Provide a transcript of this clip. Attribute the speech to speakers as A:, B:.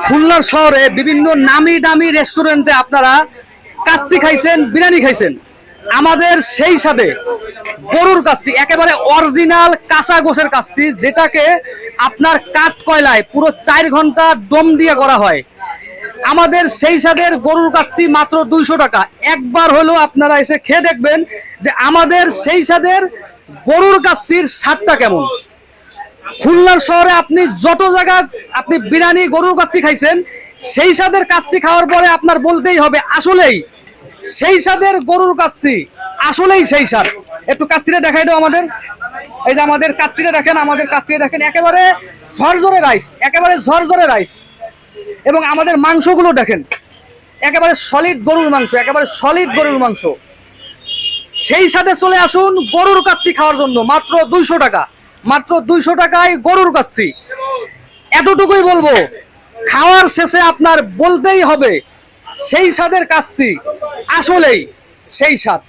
A: খুলনা শহরে বিভিন্ন নামি দামি রেস্টুরেন্টে আপনারা কাচ্চি খাইছেন, বিরিয়ানি খাইছেন। আমাদের সেই সাথে গরুর কাচ্চি, একেবারে অরিজিনাল কাঁচা গোশের কাচ্চি, যেটাকে আপনার কাঠ কয়লায় পুরো 4 ঘন্টা দম দিয়ে করা হয়। আমাদের সেই স্বাদের গরুর কাচ্চি মাত্র 200 টাকা। একবার হলো আপনারা এসে খেয়ে দেখবেন যে আমাদের সেই স্বাদের গরুর কাচ্চির স্বাদটা কেমন। খুলনার শহরে আপনি যত জায়গা আপনি বিরিয়ানি গরুর কাচ্চি খাইছেন, সেই স্বাদের কাচ্চি খাওয়ার পরে আপনার বলতেই হবে আসলেই সেই স্বাদের গরুর কাচ্চি, আসলেই সেই স্বাদ। একটু কাচ্চিটা দেখাই দাও আমাদের। এই যে আমাদের কাচ্চিটা দেখেন, আমাদের কাচ্চিটা দেখেন, একেবারে ঝরঝরে রাইস, একেবারে ঝরঝরে রাইস। এবং আমাদের মাংসগুলো দেখেন, একেবারে সলিড গরুর মাংস, একেবারে সলিড গরুর মাংস। সেই সাথে চলে আসুন গরুর কাচ্চি খাওয়ার জন্য, মাত্র 200 টাকা। মাত্র 200 টাকায় গরুর কাচ্চি। এতটুকুই বলবো, খাওয়ার শেষে আপনার বলতেই হবে সেই স্বাদের কাচ্চি, আসলেই সেই স্বাদ।